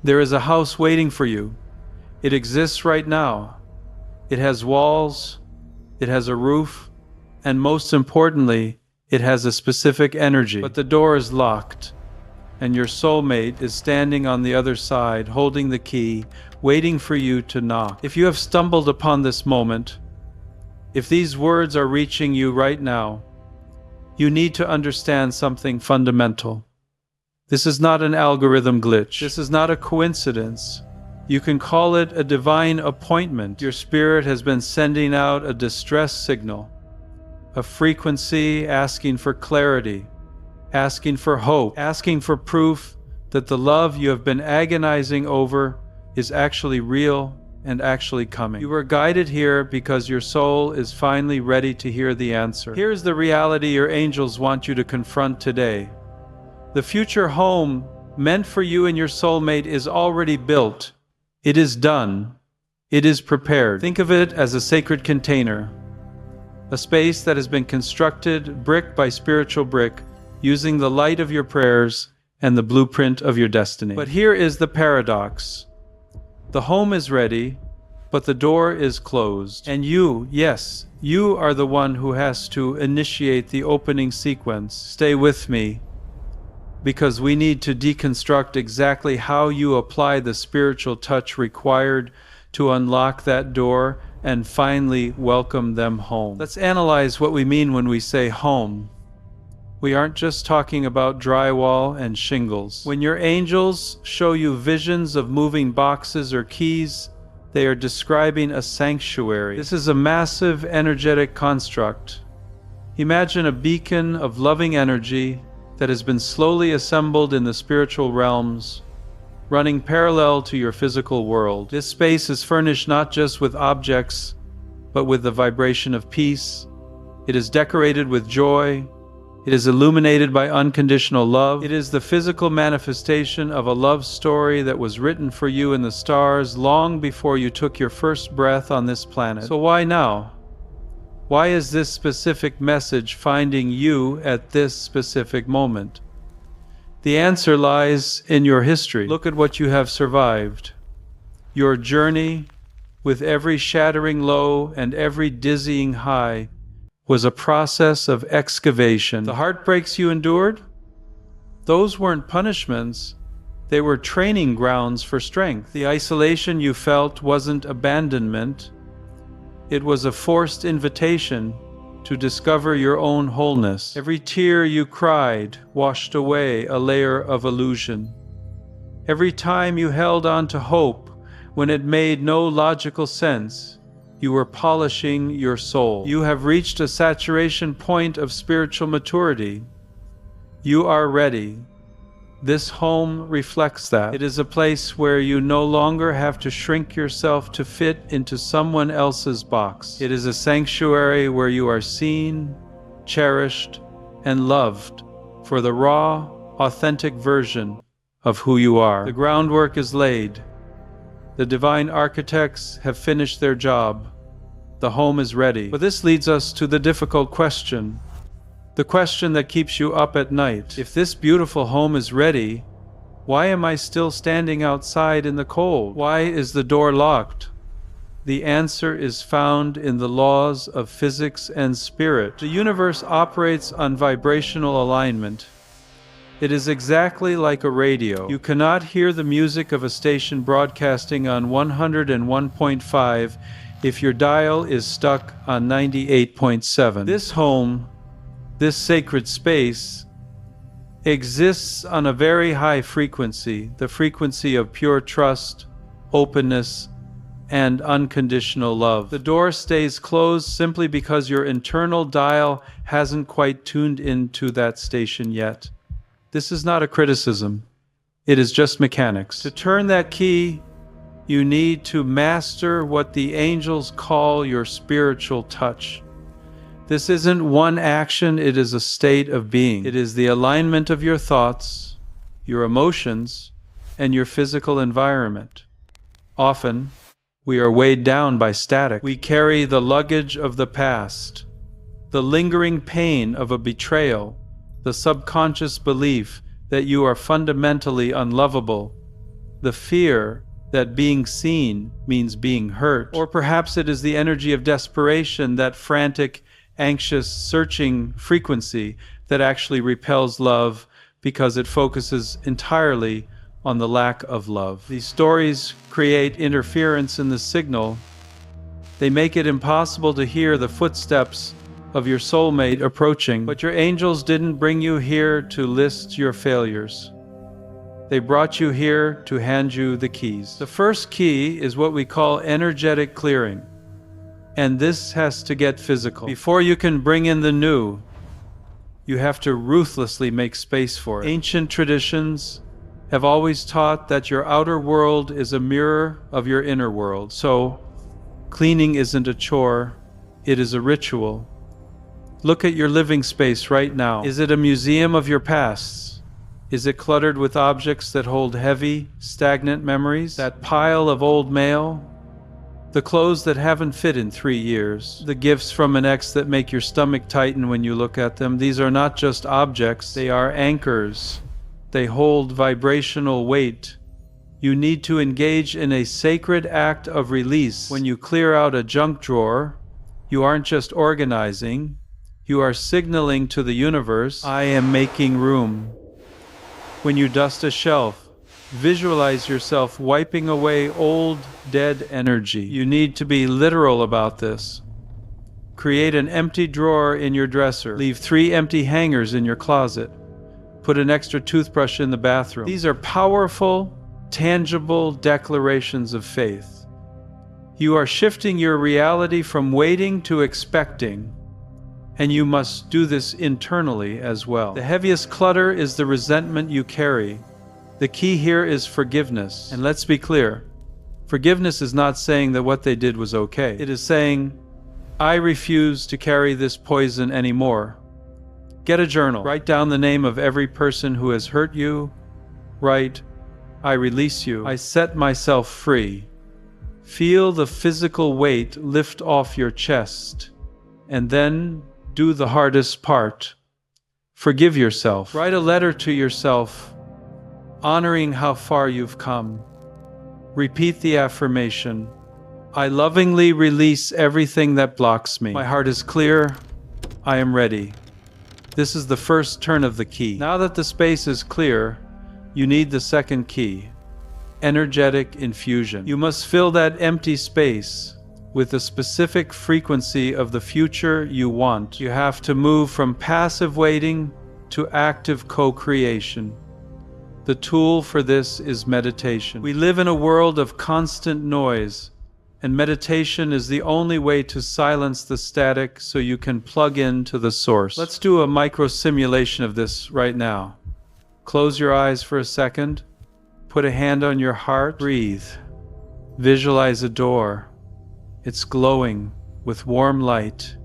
There is a house waiting for you. It exists right now. It has walls, it has a roof, and most importantly, it has a specific energy. But the door is locked, and your soulmate is standing on the other side, holding the key, waiting for you to knock. If you have stumbled upon this moment, if these words are reaching you right now, you need to understand something fundamental. This is not an algorithm glitch. This is not a coincidence. You can call it a divine appointment. Your spirit has been sending out a distress signal, a frequency asking for clarity, asking for hope, asking for proof that the love you have been agonizing over is actually real and actually coming. You were guided here because your soul is finally ready to hear the answer. Here's the reality your angels want you to confront today. The future home meant for you and your soulmate is already built. It is done. It is prepared. Think of it as a sacred container, a space that has been constructed brick by spiritual brick, using the light of your prayers and the blueprint of your destiny. But here is the paradox. The home is ready, but the door is closed. And you, yes, you are the one who has to initiate the opening sequence. Stay with me, because we need to deconstruct exactly how you apply the spiritual touch required to unlock that door and finally welcome them home. Let's analyze what we mean when we say home. We aren't just talking about drywall and shingles. When your angels show you visions of moving boxes or keys, they are describing a sanctuary. This is a massive energetic construct. Imagine a beacon of loving energy that has been slowly assembled in the spiritual realms, running parallel to your physical world. This space is furnished not just with objects, but with the vibration of peace. It is decorated with joy. It is illuminated by unconditional love. It is the physical manifestation of a love story that was written for you in the stars long before you took your first breath on this planet. So why now? Why is this specific message finding you at this specific moment? The answer lies in your history. Look at what you have survived. Your journey, with every shattering low and every dizzying high, was a process of excavation. The heartbreaks you endured? Those weren't punishments. They were training grounds for strength. The isolation you felt wasn't abandonment. It was a forced invitation to discover your own wholeness. Every tear you cried washed away a layer of illusion. Every time you held on to hope when it made no logical sense, you were polishing your soul. You have reached a saturation point of spiritual maturity. You are ready. This home reflects that. It is a place where you no longer have to shrink yourself to fit into someone else's box. It is a sanctuary where you are seen, cherished, and loved for the raw, authentic version of who you are. The groundwork is laid. The divine architects have finished their job. The home is ready. But this leads us to the difficult question. The question that keeps you up at night. If this beautiful home is ready, why am I still standing outside in the cold? Why is the door locked? The answer is found in the laws of physics and spirit. The universe operates on vibrational alignment. It is exactly like a radio. You cannot hear the music of a station broadcasting on 101.5 if your dial is stuck on 98.7. This home, this sacred space, exists on a very high frequency, the frequency of pure trust, openness, and unconditional love. The door stays closed simply because your internal dial hasn't quite tuned into that station yet. This is not a criticism. It is just mechanics. To turn that key, you need to master what the angels call your spiritual touch. This isn't one action, it is a state of being. It is the alignment of your thoughts, your emotions, and your physical environment. Often, we are weighed down by static. We carry the luggage of the past, the lingering pain of a betrayal, the subconscious belief that you are fundamentally unlovable, the fear that being seen means being hurt. Or perhaps it is the energy of desperation, that frantic, anxious, searching frequency that actually repels love because it focuses entirely on the lack of love. These stories create interference in the signal. They make it impossible to hear the footsteps of your soulmate approaching. But your angels didn't bring you here to list your failures. They brought you here to hand you the keys. The first key is what we call energetic clearing. And this has to get physical. Before you can bring in the new, you have to ruthlessly make space for it. Ancient traditions have always taught that your outer world is a mirror of your inner world. So, cleaning isn't a chore, it is a ritual. Look at your living space right now. Is it a museum of your pasts? Is it cluttered with objects that hold heavy, stagnant memories? That pile of old mail? The clothes that haven't fit in 3 years? The gifts from an ex that make your stomach tighten when you look at them? These are not just objects, they are anchors. They hold vibrational weight. You need to engage in a sacred act of release. When you clear out a junk drawer, you aren't just organizing, you are signaling to the universe, I am making room. When you dust a shelf, visualize yourself wiping away old, dead energy. You need to be literal about this. Create an empty drawer in your dresser. Leave 3 empty hangers in your closet. Put an extra toothbrush in the bathroom. These are powerful, tangible declarations of faith. You are shifting your reality from waiting to expecting, and you must do this internally as well. The heaviest clutter is the resentment you carry. The key here is forgiveness. And let's be clear, forgiveness is not saying that what they did was okay. It is saying, I refuse to carry this poison anymore. Get a journal. Write down the name of every person who has hurt you. Write, I release you. I set myself free. Feel the physical weight lift off your chest. And then do the hardest part. Forgive yourself. Write a letter to yourself, honoring how far you've come. Repeat the affirmation, I lovingly release everything that blocks me. My heart is clear. I am ready. This is the first turn of the key. Now that the space is clear, you need the second key, energetic infusion. You must fill that empty space with the specific frequency of the future you want. You have to move from passive waiting to active co-creation. The tool for this is meditation. We live in a world of constant noise, and meditation is the only way to silence the static so you can plug into the source. Let's do a micro simulation of this right now. Close your eyes for a second. Put a hand on your heart. Breathe. Visualize a door. It's glowing with warm light.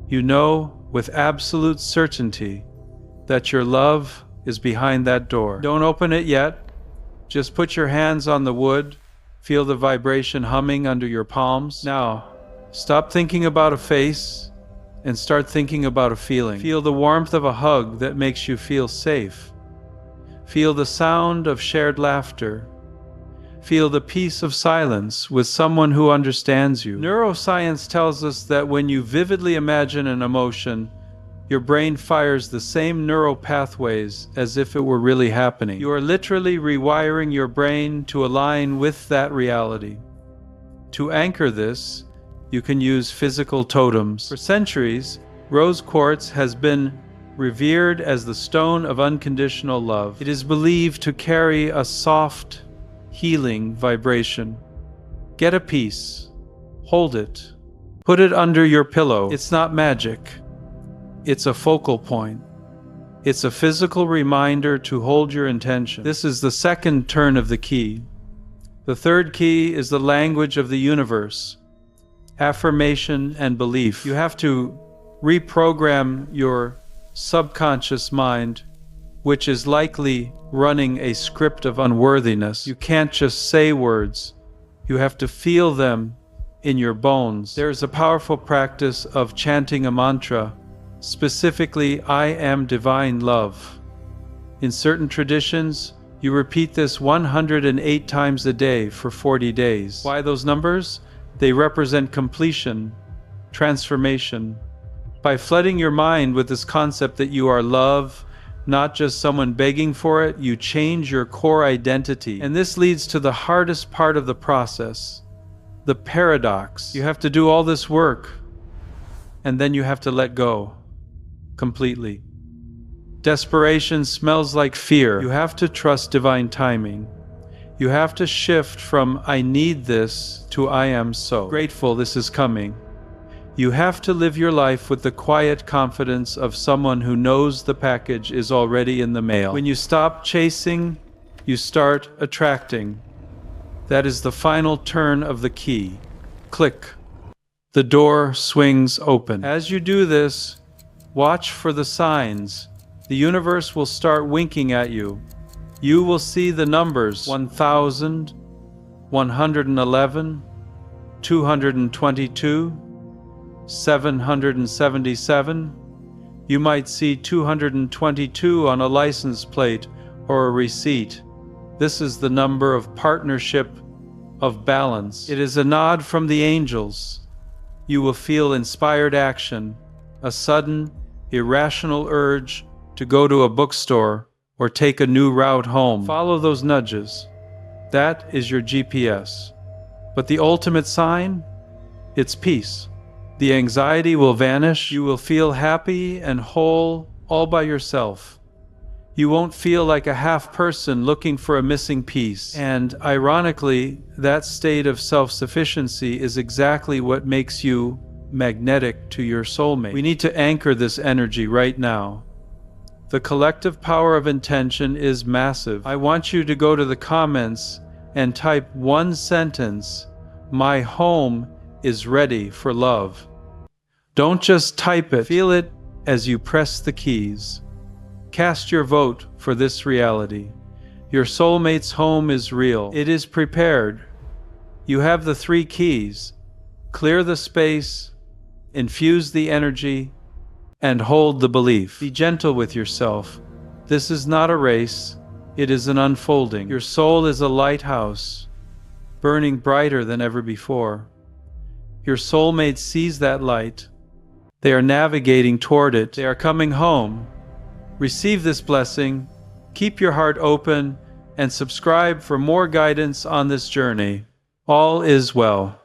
You know with absolute certainty that your love is behind that door. Don't open it yet. Just put your hands on the wood. Feel the vibration humming under your palms. Now, stop thinking about a face and start thinking about a feeling. Feel the warmth of a hug that makes you feel safe. Feel the sound of shared laughter. Feel the peace of silence with someone who understands you. Neuroscience tells us that when you vividly imagine an emotion, your brain fires the same neural pathways as if it were really happening. You are literally rewiring your brain to align with that reality. To anchor this, you can use physical totems. For centuries, rose quartz has been revered as the stone of unconditional love. It is believed to carry a soft, healing vibration. Get a piece. Hold it. Put it under your pillow. It's not magic. It's a focal point. It's a physical reminder to hold your intention. This is the second turn of the key. The third key is the language of the universe, affirmation and belief. You have to reprogram your subconscious mind, which is likely running a script of unworthiness. You can't just say words. You have to feel them in your bones. There is a powerful practice of chanting a mantra, specifically, I am divine love. In certain traditions, You repeat this 108 times a day for 40 days. Why those numbers? They represent completion, transformation. By flooding your mind with this concept that you are love, not just someone begging for it, you change your core identity. And this leads to the hardest part of the process, the paradox. You have to do all this work, and then you have to let go completely. Desperation smells like fear. You have to trust divine timing. You have to shift from "I need this" to "I am so grateful this is coming." You have to live your life with the quiet confidence of someone who knows the package is already in the mail. When you stop chasing, you start attracting. That is the final turn of the key. Click. The door swings open. As you do this, watch for the signs. The universe will start winking at you. You will see the numbers 1,000, 111, 222, 777. You might see 222 on a license plate or a receipt. This is the number of partnership, of balance. It is a nod from the angels. You will feel inspired action, a sudden, irrational urge to go to a bookstore or take a new route home. Follow those nudges. That is your GPS. But the ultimate sign? It's peace. The anxiety will vanish. You will feel happy and whole all by yourself. You won't feel like a half person looking for a missing piece. And ironically, that state of self-sufficiency is exactly what makes you magnetic to your soulmate. We need to anchor this energy right now. The collective power of intention is massive. I want you to go to the comments and type one sentence: "My home is ready for love." Don't just type it, feel it as you press the keys. Cast your vote for this reality. Your soulmate's home is real. It is prepared. You have the 3 keys. Clear the space, infuse the energy, and hold the belief. Be gentle with yourself. This is not a race. It is an unfolding. Your soul is a lighthouse, burning brighter than ever before. Your soulmate sees that light. They are navigating toward it. They are coming home. Receive this blessing. Keep your heart open and subscribe for more guidance on this journey. All is well.